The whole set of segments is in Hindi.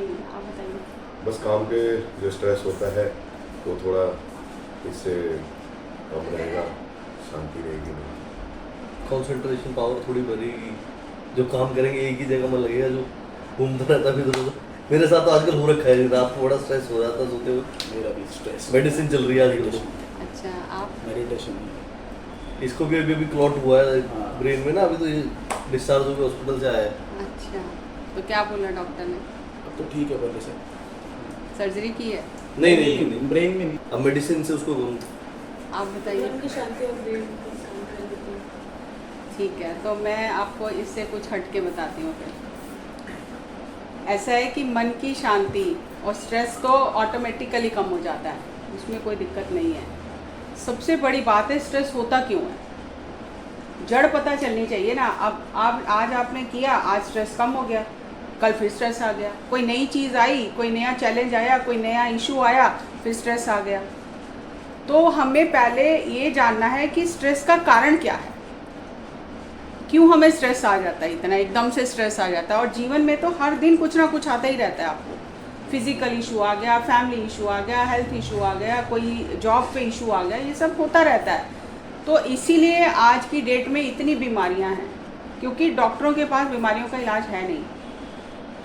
नहीं, आप बताइए। बस काम पे जो स्ट्रेस होता है वो थोड़ा इससे कम रहेगा, शांति रहेगी। कंसंट्रेशन पावर थोड़ी बढ़ेगी, जो काम करेंगे एक ही जगह में लगेगा, जो घूमता रहता है इधर उधर। मेरे साथ तो आजकल हो रखा है, रात को बड़ा स्ट्रेस हो जाता है सोते हुए। मेरा भी स्ट्रेस, मेडिसिन चल रही है आजकल तो। अच्छा, आप मेडिटेशन। इसको भी अभी क्लॉट हुआ है हाँ। ब्रेन में ना, अभी तो ये डिस्चार्ज होकर हॉस्पिटल से आया है। अच्छा, तो क्या बोला डॉक्टर ने? अब तो ठीक है पहले से। सर्जरी की है? नहीं, ब्रेन में नहीं। अब मेडिसिन से उसको आप बताइए। की शांति और ब्रेन की शांति रहती है। ठीक है, तो मैं आपको इससे कुछ हट के बताती हूँ फिर। ऐसा है कि मन की शांति और स्ट्रेस तो ऑटोमेटिकली कम हो जाता है, उसमें कोई दिक्कत नहीं है। सबसे बड़ी बात है स्ट्रेस होता क्यों है, जड़ पता चलनी चाहिए ना। अब आप आज आपने किया, आज स्ट्रेस कम हो गया, कल फिर स्ट्रेस आ गया, कोई नई चीज़ आई, कोई नया चैलेंज आया, कोई नया इशू आया, फिर स्ट्रेस आ गया। तो हमें पहले ये जानना है कि स्ट्रेस का कारण क्या है, क्यों हमें स्ट्रेस आ जाता है, इतना एकदम से स्ट्रेस आ जाता है। और जीवन में तो हर दिन कुछ ना कुछ आता ही रहता है आपको। फिजिकल इशू आ गया, फैमिली इशू आ गया, हेल्थ इशू आ गया, कोई जॉब पे इशू आ गया, ये सब होता रहता है। तो इसीलिए आज की डेट में इतनी बीमारियां हैं, क्योंकि डॉक्टरों के पास बीमारियों का इलाज है नहीं।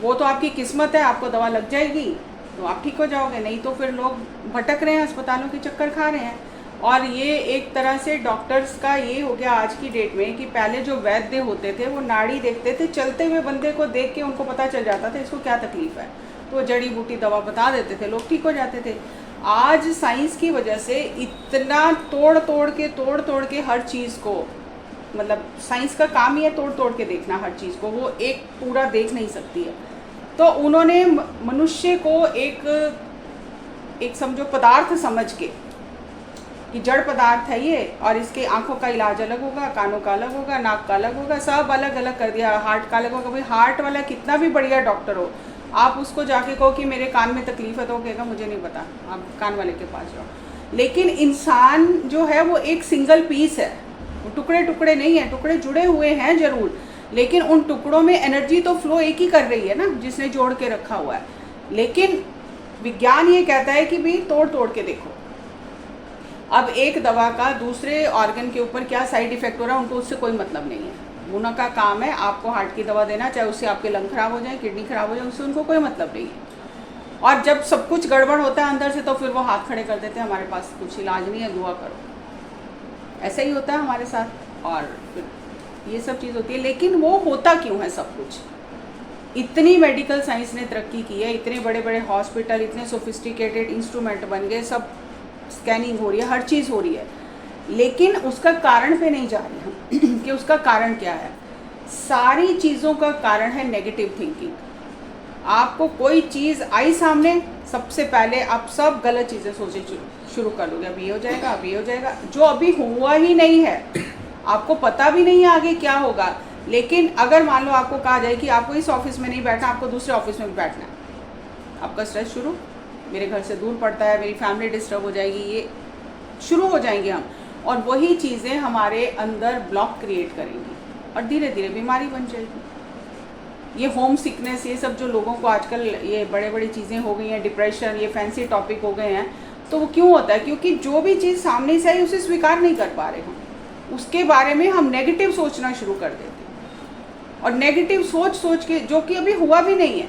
वो तो आपकी किस्मत है, आपको दवा लग जाएगी तो आप ठीक हो जाओगे, नहीं तो फिर लोग भटक रहे हैं, अस्पतालों के चक्कर खा रहे हैं। और ये एक तरह से डॉक्टर्स का ये हो गया आज की डेट में कि पहले जो वैद्य होते थे वो नाड़ी देखते थे, चलते हुए बंदे को देख के उनको पता चल जाता था इसको क्या तकलीफ है, तो जड़ी बूटी दवा बता देते थे, लोग ठीक हो जाते थे। आज साइंस की वजह से इतना तोड़ तोड़ के हर चीज़ को, मतलब साइंस का काम ही है तोड़ तोड़ के देखना हर चीज़ को, वो एक पूरा देख नहीं सकती है। तो उन्होंने मनुष्य को एक समझो पदार्थ समझ के कि जड़ पदार्थ है ये, और इसके आंखों का इलाज अलग होगा, कानों का अलग होगा, नाक का अलग होगा, सब अलग अलग कर दिया। हार्ट का अलग होगा। भाई हार्ट वाला कितना भी बढ़िया डॉक्टर हो, आप उसको जाके कहो कि मेरे कान में तकलीफ है तो कहेगा मुझे नहीं पता, आप कान वाले के पास जाओ। लेकिन इंसान जो है वो एक सिंगल पीस है, वो टुकड़े टुकड़े नहीं है, टुकड़े जुड़े हुए हैं जरूर, लेकिन उन टुकड़ों में एनर्जी तो फ्लो एक ही कर रही है ना, जिसने जोड़ के रखा हुआ है। लेकिन विज्ञान ये कहता है कि भाई तोड़ तोड़ के देखो। अब एक दवा का दूसरे ऑर्गन के ऊपर क्या साइड इफेक्ट हो रहा है उनको उससे कोई मतलब नहीं है। उनका काम है आपको हार्ट की दवा देना, चाहे उससे आपके लंग खराब हो जाए, किडनी खराब हो जाए, उससे उनको कोई मतलब नहीं है। और जब सब कुछ गड़बड़ होता है अंदर से, तो फिर वो हाथ खड़े कर देते हैं, हमारे पास कुछ इलाज नहीं है, दुआ करो। ऐसा ही होता है हमारे साथ, और फिर ये सब चीज़ होती है। लेकिन वो होता क्यों है सब कुछ? इतनी मेडिकल साइंस ने तरक्की की है, इतने बड़े बड़े हॉस्पिटल, इतने सोफिस्टिकेटेड इंस्ट्रूमेंट बन गए, सब स्कैनिंग हो रही है, हर चीज़ हो रही है, लेकिन उसका कारण पे नहीं जा रहे हम कि उसका कारण क्या है। सारी चीज़ों का कारण है नेगेटिव थिंकिंग। आपको कोई चीज़ आई सामने, सबसे पहले आप सब गलत चीज़ें सोचे शुरू कर दोगे, अब ये हो जाएगा, अब ये हो जाएगा, जो अभी हुआ ही नहीं है, आपको पता भी नहीं है आगे क्या होगा। लेकिन अगर मान लो आपको कहा जाए कि आपको इस ऑफिस में नहीं बैठना, आपको दूसरे ऑफिस में भी बैठना है, आपका स्ट्रेस शुरू, मेरे घर से दूर पड़ता है, मेरी फैमिली डिस्टर्ब हो जाएगी, ये शुरू हो जाएंगे हम, और वही चीज़ें हमारे अंदर ब्लॉक क्रिएट करेंगी और धीरे धीरे बीमारी बन जाएगी। ये होम सिकनेस, ये सब जो लोगों को आजकल ये बड़े बड़ी चीज़ें हो गई हैं, डिप्रेशन, ये फैंसी टॉपिक हो गए हैं, तो वो क्यों होता है? क्योंकि जो भी चीज़ सामने से आई उसे स्वीकार नहीं कर पा रहे हम, उसके बारे में हम नेगेटिव सोचना शुरू कर देते हैं, और नेगेटिव सोच के, जो कि अभी हुआ भी नहीं है,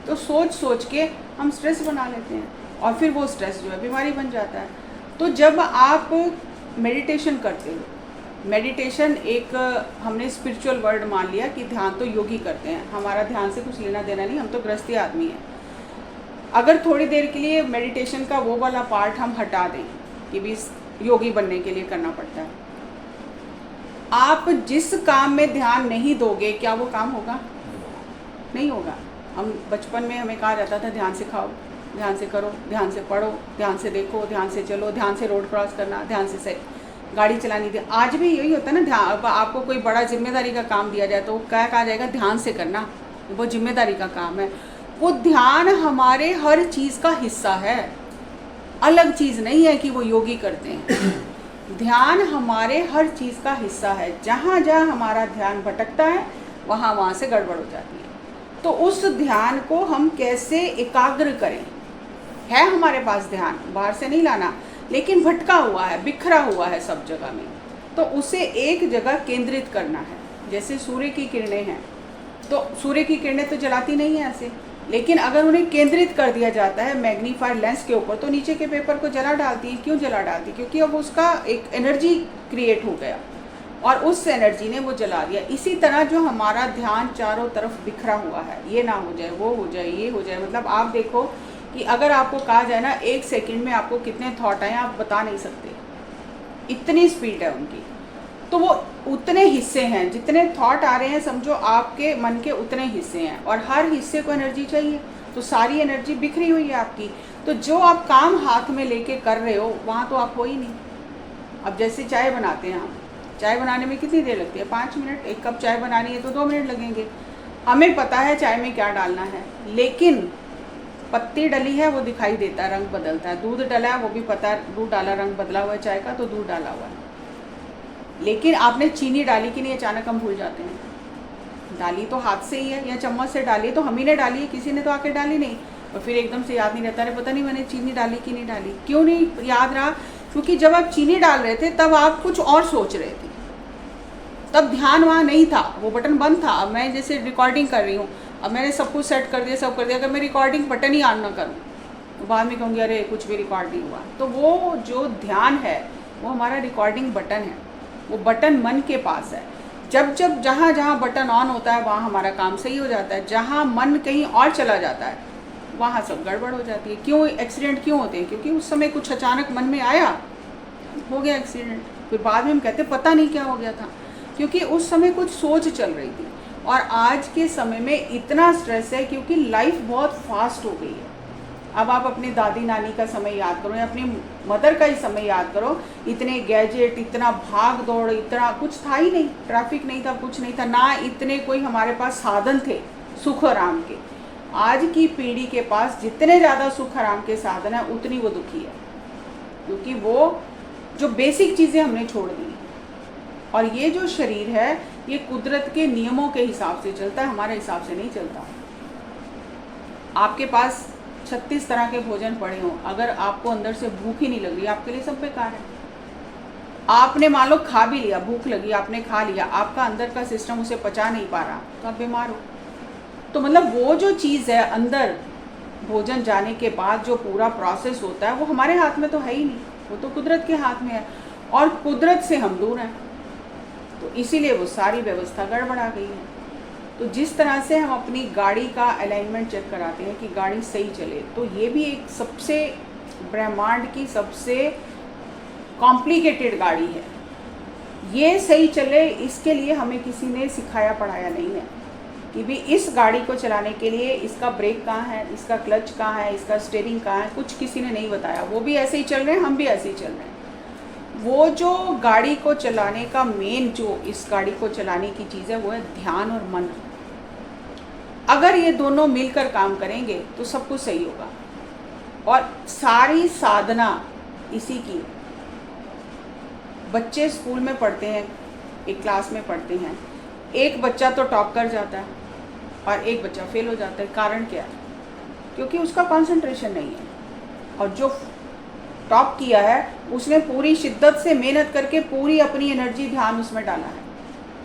तो सोच के हम स्ट्रेस बना लेते हैं, और फिर वो स्ट्रेस जो है बीमारी बन जाता है। तो जब आप मेडिटेशन करते हो, मेडिटेशन एक हमने स्पिरिचुअल वर्ड मान लिया कि ध्यान तो योगी करते हैं, हमारा ध्यान से कुछ लेना देना नहीं, हम तो गृहस्थी आदमी हैं। अगर थोड़ी देर के लिए मेडिटेशन का वो वाला पार्ट हम हटा दें कि भी योगी बनने के लिए करना पड़ता है, आप जिस काम में ध्यान नहीं दोगे, क्या वो काम होगा? नहीं होगा। हम बचपन में हमें कहा जाता था ध्यान से खाओ, ध्यान से करो, ध्यान से पढ़ो, ध्यान से देखो, ध्यान से चलो, ध्यान से रोड क्रॉस करना, ध्यान से गाड़ी चलानी थी। आज भी यही होता है ना, ध्यान, आपको कोई बड़ा जिम्मेदारी का काम दिया जाए तो क्या कहा जाएगा? ध्यान से करना, वो जिम्मेदारी का काम है। वो ध्यान हमारे हर चीज़ का हिस्सा है, अलग चीज़ नहीं है कि वो योगी करते हैं। ध्यान हमारे हर चीज़ का हिस्सा है। जहाँ जहाँ हमारा ध्यान भटकता है वहाँ से गड़बड़ हो जाती है। तो उस ध्यान को हम कैसे एकाग्र करें। है हमारे पास ध्यान, बाहर से नहीं लाना, लेकिन भटका हुआ है, बिखरा हुआ है सब जगह में, तो उसे एक जगह केंद्रित करना है। जैसे सूर्य की किरणें हैं, तो सूर्य की किरणें तो जलाती नहीं है ऐसे, लेकिन अगर उन्हें केंद्रित कर दिया जाता है मैग्नीफायर लेंस के ऊपर, तो नीचे के पेपर को जला डालती है। क्यों जला डालती है? क्योंकि अब उसका एक एनर्जी क्रिएट हो गया और उस एनर्जी ने वो जला दिया। इसी तरह जो हमारा ध्यान चारों तरफ बिखरा हुआ है, ये ना हो जाए, वो हो जाए, ये हो जाए, मतलब आप देखो कि अगर आपको कहा जाए ना 1 सेकंड में आपको कितने थॉट आए, आप बता नहीं सकते, इतनी स्पीड है उनकी। तो वो उतने हिस्से हैं, जितने थॉट आ रहे हैं समझो आपके मन के उतने हिस्से हैं, और हर हिस्से को एनर्जी चाहिए, तो सारी एनर्जी बिखरी हुई है आपकी। तो जो आप काम हाथ में लेके कर रहे हो वहाँ तो आप हो ही नहीं। अब जैसे चाय बनाते हैं हम, चाय बनाने में कितनी देर लगती है? 5 मिनट। 1 कप चाय बनानी है तो 2 मिनट लगेंगे। हमें पता है चाय में क्या डालना है, लेकिन पत्ती डली है वो दिखाई देता है, रंग बदलता है। दूध डला है वो भी पता है, दूध डाला, रंग बदला हुआ है चाय का, तो दूध डाला हुआ है। लेकिन आपने चीनी डाली कि नहीं, अचानक हम भूल जाते हैं। डाली तो हाथ से ही है या चम्मच से डाली तो हम ही ने डाली है, किसी ने तो आके डाली नहीं, और फिर एकदम से याद नहीं रहता, अरे पता नहीं मैंने चीनी डाली कि नहीं डाली। क्यों नहीं याद रहा? क्योंकि जब आप चीनी डाल रहे थे तब आप कुछ और सोच रहे थे, तब ध्यान वहाँ नहीं था, वो बटन बंद था। अब मैं जैसे रिकॉर्डिंग कर रही हूँ, अब मैंने सब कुछ सेट कर दिया, सब कर दिया, अगर मैं रिकॉर्डिंग बटन ही ऑन ना करूँ तो बाद में कहूँगी अरे कुछ भी रिकॉर्ड नहीं हुआ। तो वो जो ध्यान है वो हमारा रिकॉर्डिंग बटन है, वो बटन मन के पास है। जब जब जहाँ जहाँ बटन ऑन होता है वहाँ हमारा काम सही हो जाता है, जहाँ मन कहीं और चला जाता है वहाँ सब गड़बड़ हो जाती है। क्यों एक्सीडेंट क्यों होते हैं? क्योंकि उस समय कुछ अचानक मन में आया, हो गया एक्सीडेंट। फिर बाद में हम कहते पता नहीं क्या हो गया था, क्योंकि उस समय कुछ सोच चल रही थी। और आज के समय में इतना स्ट्रेस है क्योंकि लाइफ बहुत फास्ट हो गई है। अब आप अपनी दादी नानी का समय याद करो या अपनी मदर का ही समय याद करो, इतने गैजेट, इतना भाग दौड़, इतना कुछ था ही नहीं, ट्रैफिक नहीं था, कुछ नहीं था, ना इतने कोई हमारे पास साधन थे सुख आराम के। आज की पीढ़ी के पास जितने ज़्यादा सुख आराम के साधन है उतनी वो दुखी है, क्योंकि वो जो बेसिक चीज़ें हमने छोड़ दी। और ये जो शरीर है ये कुदरत के नियमों के हिसाब से चलता है, हमारे हिसाब से नहीं चलता। आपके पास 36 तरह के भोजन पड़े हों, अगर आपको अंदर से भूख ही नहीं लग रही, आपके लिए सब बेकार है। आपने मान लो खा भी लिया, भूख लगी, आपने खा लिया, आपका अंदर का सिस्टम उसे पचा नहीं पा रहा, तो आप बीमार हो। तो मतलब वो जो चीज़ है अंदर भोजन जाने के बाद जो पूरा प्रोसेस होता है वो हमारे हाथ में तो है ही नहीं, वो तो कुदरत के हाथ में है, और कुदरत से हम दूर हैं, तो इसीलिए वो सारी व्यवस्था गड़बड़ा गई है। तो जिस तरह से हम अपनी गाड़ी का अलाइनमेंट चेक कराते हैं कि गाड़ी सही चले, तो ये भी एक सबसे ब्रह्मांड की सबसे कॉम्प्लिकेटेड गाड़ी है। ये सही चले इसके लिए हमें किसी ने सिखाया पढ़ाया नहीं है कि भी इस गाड़ी को चलाने के लिए इसका ब्रेक कहाँ है, इसका क्लच कहाँ है, इसका स्टीयरिंग कहाँ है, कुछ किसी ने नहीं बताया। वो भी ऐसे ही चल रहे हैं, हम भी ऐसे ही चल रहे हैं। वो जो गाड़ी को चलाने का मेन, जो इस गाड़ी को चलाने की चीज़ है वो है ध्यान और मन। अगर ये दोनों मिलकर काम करेंगे तो सब कुछ सही होगा। और सारी साधना इसी की। बच्चे स्कूल में पढ़ते हैं, एक क्लास में पढ़ते हैं, एक बच्चा तो टॉप कर जाता है और एक बच्चा फेल हो जाता है। कारण क्या है? क्योंकि उसका कंसंट्रेशन नहीं है, और जो टॉप किया है उसने पूरी शिद्दत से मेहनत करके पूरी अपनी एनर्जी ध्यान उसमें डाला है,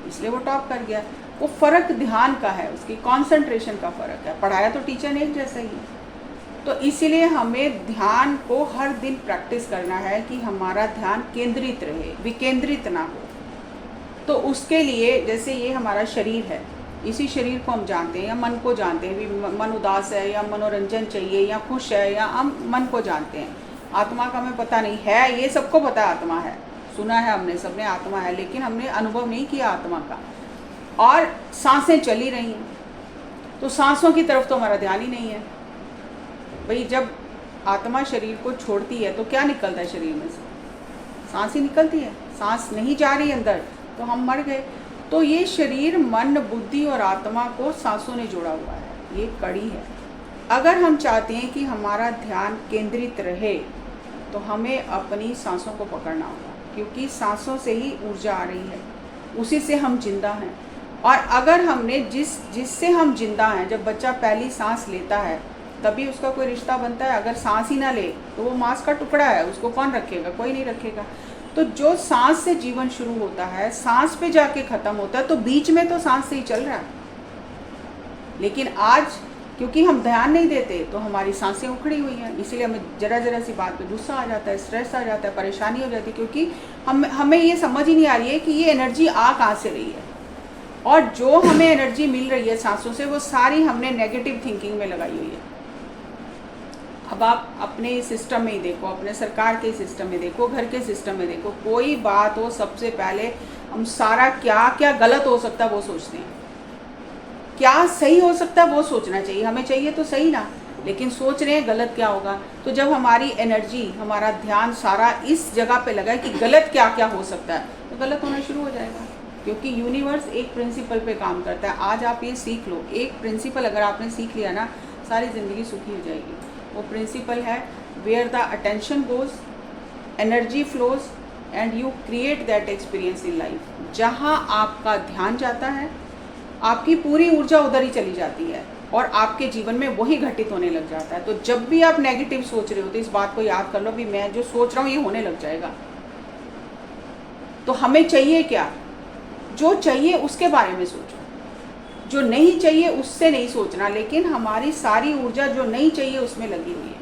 इसलिए वो टॉप कर गया। वो फ़र्क ध्यान का है, उसकी कंसंट्रेशन का फ़र्क है। पढ़ाया तो टीचर ने एक जैसा ही है। तो इसीलिए हमें ध्यान को हर दिन प्रैक्टिस करना है कि हमारा ध्यान केंद्रित रहे, विकेंद्रित ना हो। तो उसके लिए जैसे ये हमारा शरीर है, इसी शरीर को हम जानते हैं या मन को जानते हैं, भी मन उदास है या मनोरंजन चाहिए या खुश है, या हम मन को जानते हैं। आत्मा का हमें पता नहीं है, ये सबको पता है आत्मा है, सुना है हमने, सबने आत्मा है, लेकिन हमने अनुभव नहीं किया आत्मा का। और सांसें चली रही हैं, तो सांसों की तरफ तो हमारा ध्यान ही नहीं है। भाई जब आत्मा शरीर को छोड़ती है तो क्या निकलता है शरीर में से? सांस ही निकलती है। सांस नहीं जा रही अंदर तो हम मर गए। तो ये शरीर, मन, बुद्धि और आत्मा को सांसों ने जोड़ा हुआ है, ये कड़ी है। अगर हम चाहते हैं कि हमारा ध्यान केंद्रित रहे तो हमें अपनी सांसों को पकड़ना होगा, क्योंकि सांसों से ही ऊर्जा आ रही है, उसी से हम जिंदा हैं। और अगर हमने जिससे हम जिंदा हैं, जब बच्चा पहली सांस लेता है तभी उसका कोई रिश्ता बनता है। अगर सांस ही ना ले तो वो मांस का टुकड़ा है, उसको कौन रखेगा? कोई नहीं रखेगा। तो जो सांस से जीवन शुरू होता है, सांस पे जाके ख़त्म होता है, तो बीच में तो सांस से ही चल रहा है। लेकिन आज क्योंकि हम ध्यान नहीं देते तो हमारी सांसें उखड़ी हुई हैं, इसीलिए हमें ज़रा सी बात पे गुस्सा आ जाता है, स्ट्रेस आ जाता है, परेशानी हो जाती है, क्योंकि हमें ये समझ ही नहीं आ रही है कि ये एनर्जी आ कहाँ से रही है। और जो हमें एनर्जी मिल रही है सांसों से, वो सारी हमने नेगेटिव थिंकिंग में लगाई हुई है। अब आप अपने सिस्टम में ही देखो, अपने सरकार के सिस्टम में देखो, घर के सिस्टम में देखो, कोई बात हो सबसे पहले हम सारा क्या क्या गलत हो सकता है वो सोचते हैं, क्या सही हो सकता है वो सोचना चाहिए। हमें चाहिए तो सही ना, लेकिन सोच रहे हैं गलत क्या होगा। तो जब हमारी एनर्जी, हमारा ध्यान सारा इस जगह पे लगा है कि गलत क्या क्या हो सकता है, तो गलत होना शुरू हो जाएगा। क्योंकि यूनिवर्स एक प्रिंसिपल पे काम करता है। आज आप ये सीख लो, एक प्रिंसिपल अगर आपने सीख लिया ना, सारी ज़िंदगी सुखी हो जाएगी। वो प्रिंसिपल है where the attention goes energy flows and you create that experience in life. जहाँ आपका ध्यान जाता है, आपकी पूरी ऊर्जा उधर ही चली जाती है और आपके जीवन में वही घटित होने लग जाता है। तो जब भी आप नेगेटिव सोच रहे हो तो इस बात को याद कर लो, भी मैं जो सोच रहा हूँ ये होने लग जाएगा। तो हमें चाहिए क्या? जो चाहिए उसके बारे में सोचो, जो नहीं चाहिए उससे नहीं सोचना। लेकिन हमारी सारी ऊर्जा जो नहीं चाहिए उसमें लगी हुई है,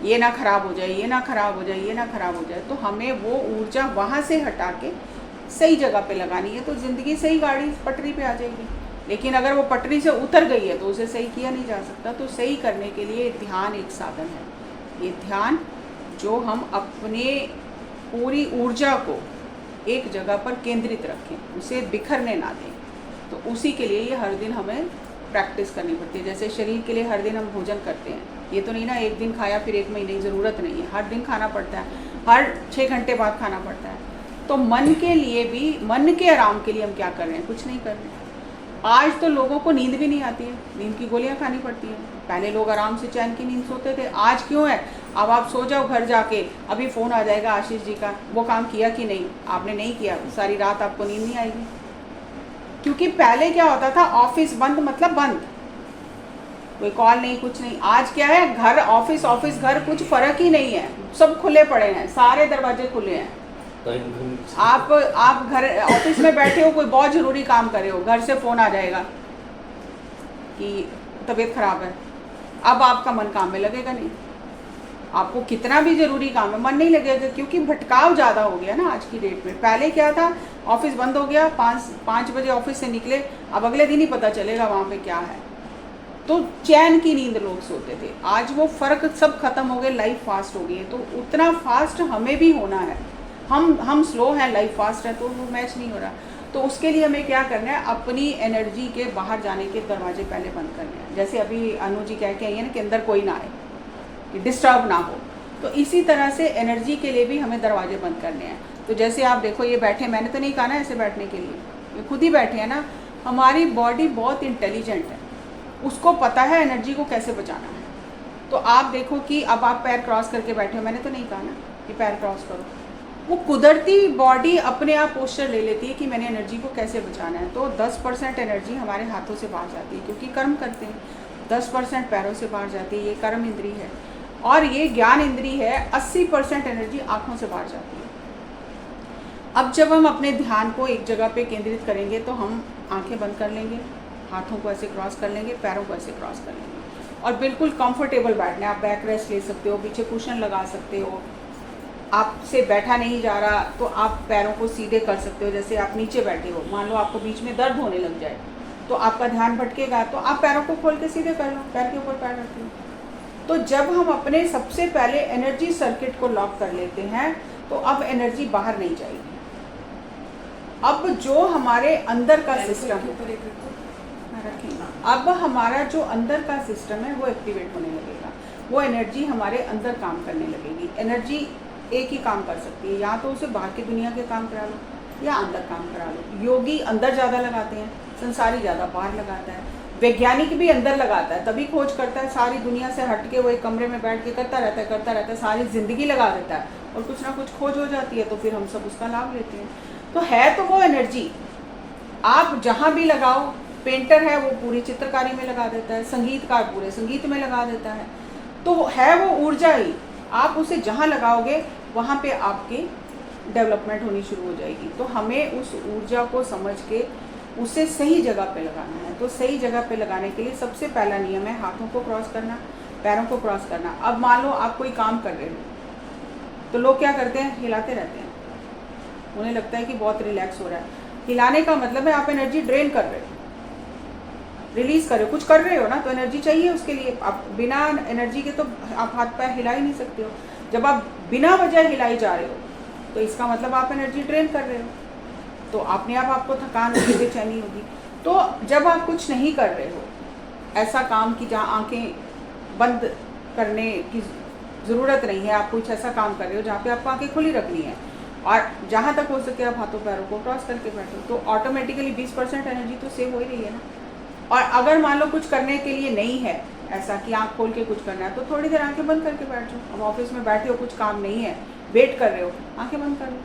ये ना खराब हो जाए, ये ना खराब हो जाए, ये ना खराब हो जाए। तो हमें वो ऊर्जा वहाँ से हटा के सही जगह पे लगानी है, तो ज़िंदगी सही गाड़ी पटरी पे आ जाएगी। लेकिन अगर वो पटरी से उतर गई है तो उसे सही किया नहीं जा सकता। तो सही करने के लिए ध्यान एक साधन है। ये ध्यान जो हम अपने पूरी ऊर्जा को एक जगह पर केंद्रित रखें, उसे बिखरने ना दें, तो उसी के लिए ये हर दिन हमें प्रैक्टिस करनी पड़ती है। जैसे शरीर के लिए हर दिन हम भोजन करते हैं, ये तो नहीं ना एक दिन खाया फिर एक महीने की ज़रूरत नहीं है, हर दिन खाना पड़ता है, हर 6 घंटे बाद खाना पड़ता है। तो मन के लिए भी, मन के आराम के लिए हम क्या कर रहे हैं? कुछ नहीं कर रहे हैं। आज तो लोगों को नींद भी नहीं आती है, नींद की गोलियां खानी पड़ती हैं। पहले लोग आराम से चैन की नींद सोते थे, आज क्यों है? अब आप सो जाओ घर जाके, अभी फ़ोन आ जाएगा आशीष जी का, वो काम किया कि नहीं, आपने नहीं किया, सारी रात आपको नींद नहीं आएगी। क्योंकि पहले क्या होता था, ऑफिस बंद मतलब बंद, कोई कॉल नहीं, कुछ नहीं। आज क्या है, घर ऑफिस, ऑफिस घर, कुछ फ़र्क ही नहीं है, सब खुले पड़े हैं, सारे दरवाजे खुले हैं। आप घर ऑफिस में बैठे हो, कोई बहुत ज़रूरी काम कर रहे हो, घर से फ़ोन आ जाएगा कि तबीयत ख़राब है, अब आपका मन काम में लगेगा नहीं। आपको कितना भी ज़रूरी काम है, मन नहीं लगेगा, क्योंकि भटकाव ज़्यादा हो गया ना आज की डेट में। पहले क्या था, ऑफिस बंद हो गया, 5 बजे ऑफिस से निकले, अब अगले दिन ही पता चलेगा वहाँ पे क्या है। तो चैन की नींद लोग सोते थे, आज वो फ़र्क सब खत्म हो गए, लाइफ फास्ट हो गई है। तो उतना फास्ट हमें भी होना है। हम स्लो हैं, लाइफ फास्ट है, तो वो मैच नहीं हो रहा। तो उसके लिए हमें क्या करना है, अपनी एनर्जी के बाहर जाने के दरवाजे पहले बंद करने हैं। जैसे अभी अनु जी कह के आई है ना कि अंदर कोई ना आए, कि डिस्टर्ब ना हो, तो इसी तरह से एनर्जी के लिए भी हमें दरवाजे बंद करने हैं। तो जैसे आप देखो, ये बैठे, मैंने तो नहीं कहा ना ऐसे बैठने के लिए, ये खुद ही बैठे हैं ना। हमारी बॉडी बहुत इंटेलिजेंट है, उसको पता है एनर्जी को कैसे बचाना है। तो आप देखो कि अब आप पैर क्रॉस करके बैठे हो, मैंने तो नहीं कहा ना कि पैर क्रॉस करो, वो कुदरती बॉडी अपने आप पोस्चर ले लेती है कि मैंने एनर्जी को कैसे बचाना है। तो 10% एनर्जी हमारे हाथों से बाहर जाती है क्योंकि कर्म करते हैं, 10% पैरों से बाहर जाती है, ये कर्म इंद्री है। और ये ज्ञान इंद्री है, 80% एनर्जी आँखों से बाहर जाती है। अब जब हम अपने ध्यान को एक जगह पे केंद्रित करेंगे तो हम आंखें बंद कर लेंगे, हाथों को ऐसे क्रॉस कर लेंगे, पैरों को ऐसे क्रॉस कर लेंगे और बिल्कुल कंफर्टेबल बैठना है। आप बैक रेस्ट ले सकते हो, पीछे कुशन लगा सकते हो। आपसे बैठा नहीं जा रहा तो आप पैरों को सीधे कर सकते हो। जैसे आप नीचे बैठे हो, मान लो आपको बीच में दर्द होने लग जाए तो आपका ध्यान भटकेगा, तो आप पैरों को खोल के सीधे कर लो, पैर के ऊपर पैर रख लो। तो जब हम अपने सबसे पहले एनर्जी सर्किट को लॉक कर लेते हैं तो अब एनर्जी बाहर नहीं जाएगी। अब जो हमारे अंदर का सिस्टम है, अब हमारा जो अंदर का सिस्टम है वो एक्टिवेट होने लगेगा, वो एनर्जी हमारे अंदर काम करने लगेगी। एनर्जी एक ही काम कर सकती है, या तो उसे बाहर की दुनिया के काम करा लो या अंदर काम करा लो। योगी अंदर ज़्यादा लगाते हैं, संसारी ज़्यादा बाहर लगाता है, वैज्ञानिक भी अंदर लगाता है, तभी खोज करता है। सारी दुनिया से हट के वो एक कमरे में बैठ के करता रहता है, सारी ज़िंदगी लगा देता है और कुछ ना कुछ खोज हो जाती है, तो फिर हम सब उसका लाभ लेते हैं। तो है तो वो एनर्जी, आप जहाँ भी लगाओ, पेंटर है वो पूरी चित्रकारी में लगा देता है, संगीतकार पूरे संगीत में लगा देता है, तो है वो ऊर्जा ही, आप उसे जहाँ लगाओगे वहाँ पे आपकी डेवलपमेंट होनी शुरू हो जाएगी। तो हमें उस ऊर्जा को समझ के उसे सही जगह पे लगाना है। तो सही जगह पे लगाने के लिए सबसे पहला नियम है हाथों को क्रॉस करना, पैरों को क्रॉस करना। अब मान लो आप कोई काम कर रहे हो तो लोग क्या करते हैं, हिलाते रहते हैं, उन्हें लगता है कि बहुत रिलैक्स हो रहा है। हिलाने का मतलब है आप एनर्जी ड्रेन कर रहे हो, रिलीज कर रहे हो, कुछ कर रहे हो ना, तो एनर्जी चाहिए उसके लिए। आप बिना एनर्जी के तो आप हाथ पैर हिला ही नहीं सकते हो। जब आप बिना वजह हिलाई जा रहे हो तो इसका मतलब आप एनर्जी ड्रेन कर रहे हो, तो अपने आप आपको थकान होगी, बेचैनी होगी। तो जब आप कुछ नहीं कर रहे हो, ऐसा काम कि जहाँ आंखें बंद करने की ज़रूरत नहीं है, आप कुछ ऐसा काम कर रहे हो जहाँ पे आपको आंखें खुली रखनी है और जहाँ तक हो सके आप हाथों पैरों को क्रॉस करके बैठो, तो ऑटोमेटिकली 20% एनर्जी तो सेव हो ही रही है ना। और अगर मान लो कुछ करने के लिए नहीं है ऐसा कि आँख खोल के कुछ करना है, तो थोड़ी देर आंखें बंद करके बैठ जाओ। अब ऑफिस में बैठे हो, कुछ काम नहीं है, वेट कर रहे हो, आंखें बंद कर लो,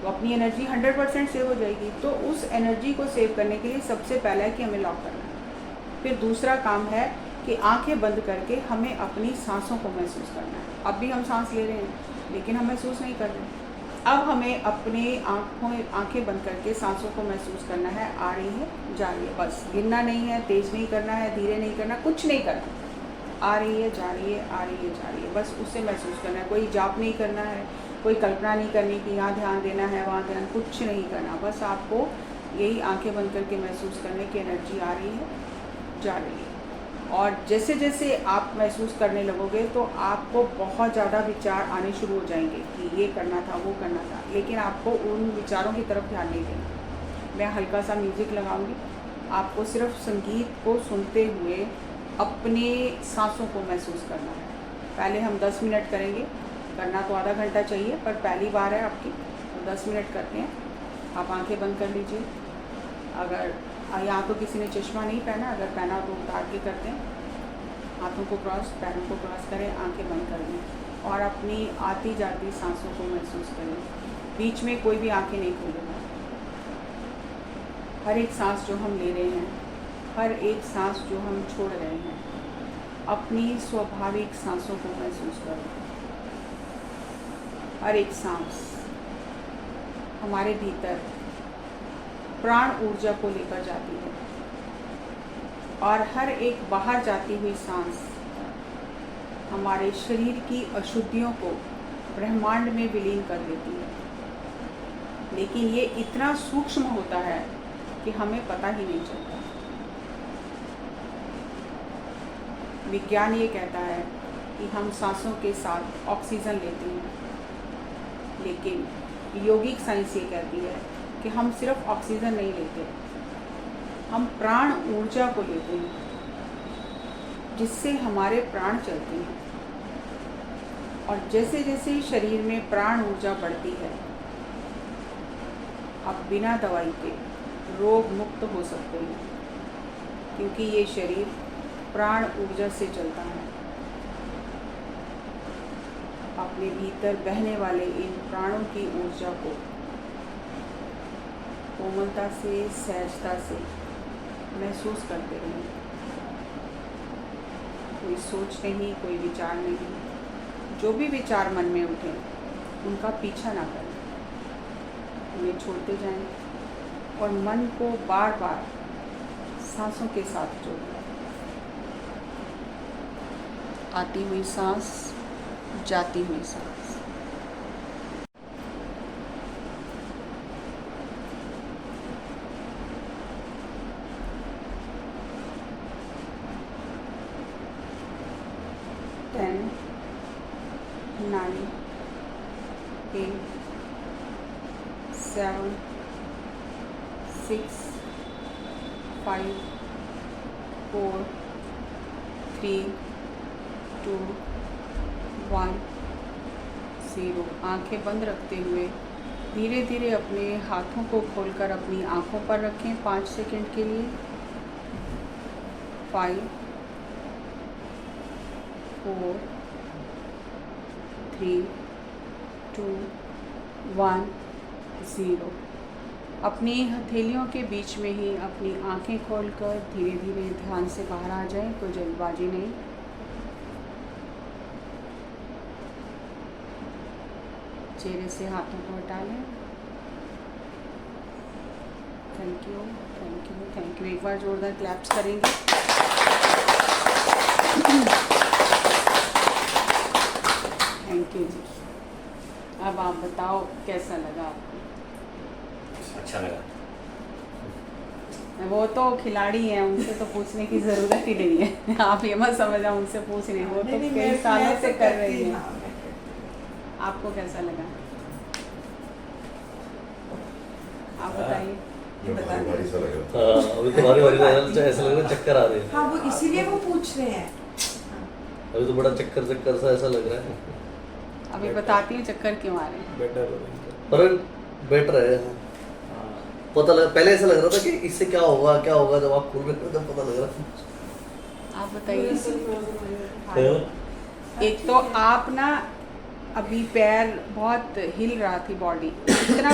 तो अपनी एनर्जी 100% सेव हो जाएगी। तो उस एनर्जी को सेव करने के लिए सबसे पहला है कि हमें लॉक करना है। फिर दूसरा काम है कि आंखें बंद करके हमें अपनी सांसों को महसूस करना है। अब भी हम सांस ले रहे हैं लेकिन हम महसूस नहीं कर रहे। अब हमें अपने आंखें बंद करके सांसों को महसूस करना है, आ रही है, जा रही है, बस गिनना नहीं है, तेज नहीं करना है, धीरे नहीं करना, कुछ नहीं करना। आ रही है, जा रही है, आ रही है, जा रही है, बस उससे महसूस करना है। कोई जाप नहीं करना है, कोई कल्पना नहीं करनी कि यहाँ ध्यान देना है, वहाँ ध्यान, कुछ नहीं करना। बस आपको यही आंखें बंद करके महसूस करने की एनर्जी आ रही है, जा रही है। और जैसे जैसे आप महसूस करने लगोगे तो आपको बहुत ज़्यादा विचार आने शुरू हो जाएंगे कि ये करना था, वो करना था, लेकिन आपको उन विचारों की तरफ ध्यान नहीं देना। मैं हल्का सा म्यूज़िक लगाऊंगी, आपको सिर्फ संगीत को सुनते हुए अपने सांसों को महसूस करना है। पहले हम 10 मिनट करेंगे, करना तो आधा घंटा चाहिए, पर पहली बार है आपकी तो 10 मिनट करते हैं। आप आंखें बंद कर लीजिए। अगर यहाँ तो किसी ने चश्मा नहीं पहना, अगर पहना तो उतार के करते हैं। हाथों को क्रॉस, पैरों को क्रॉस करें, आंखें बंद कर लें और अपनी आती जाती सांसों को महसूस करें। बीच में कोई भी आंखें नहीं खोलेगा। हर एक सांस जो हम ले रहे हैं, हर एक सांस जो हम छोड़ रहे हैं, अपनी स्वाभाविक सांसों को महसूस करो। हर एक सांस हमारे भीतर प्राण ऊर्जा को लेकर जाती है और हर एक बाहर जाती हुई सांस हमारे शरीर की अशुद्धियों को ब्रह्मांड में विलीन कर देती है। लेकिन ये इतना सूक्ष्म होता है कि हमें पता ही नहीं चलता। विज्ञान ये कहता है कि हम सांसों के साथ ऑक्सीजन लेते हैं, लेकिन योगिक साइंस ये कहती है कि हम सिर्फ ऑक्सीजन नहीं लेते, हम प्राण ऊर्जा को लेते हैं जिससे हमारे प्राण चलते हैं। और जैसे जैसे शरीर में प्राण ऊर्जा बढ़ती है, आप बिना दवाई के रोग मुक्त हो सकते हैं, क्योंकि ये शरीर प्राण ऊर्जा से चलता है। अपने भीतर बहने वाले इन प्राणों की ऊर्जा को कोमलता से, सहजता से महसूस करते रहें। कोई सोच नहीं, कोई विचार नहीं। जो भी विचार मन में उठे उनका पीछा ना करें, उन्हें छोड़ते जाएं और मन को बार बार सांसों के साथ जोड़ें। आती हुई सांस, जाती हुई सांस। Ten, 9, 8, 7, 6, 5, 4, 3, 2, 1, 0। आंखें बंद रखते हुए धीरे धीरे अपने हाथों को खोलकर अपनी आंखों पर रखें 5 सेकंड के लिए। 5, 4, 3, 2, 1, 0। अपनी हथेलियों के बीच में ही अपनी आंखें खोलकर धीरे धीरे ध्यान से बाहर आ जाएं, कोई जल्दबाजी नहीं। चेहरे से हाथों को हटा लें। Thank you, thank you, thank you. एक बार जोरदार क्लैप्स करेंगे। थैंक यू जी। अब आप बताओ कैसा लगा आपको? अच्छा लगा। वो तो खिलाड़ी हैं, उनसे तो पूछने की ज़रूरत ही नहीं है। आप ये मत समझना उनसे पूछ रहे हैं, वो तो कई सालों से कर रही हैं। आपको कैसा लगा? आप बताइए। जो भारी भारी सा लग रहा हाँ, अभी तुम्हारी बारी में ऐसा लग रहा है चक्कर आ रहे हैं। हाँ वो इसीलिए वो पूछ रहे हैं। अभी तो बड़ा चक्कर चक्कर सा ऐसा लग रहा है। अभी बताती हूँ चक्कर क्यों आ रहे हैं। पर बेटर है। पता लगा, पहले ऐसा लग रहा था कि इससे क्या होगा जब आप खोल रहे तब पता लग रहा। आप बताइए। है। एक तो आप ना अभी पैर बहुत हिल रहा थी बॉडी, इतना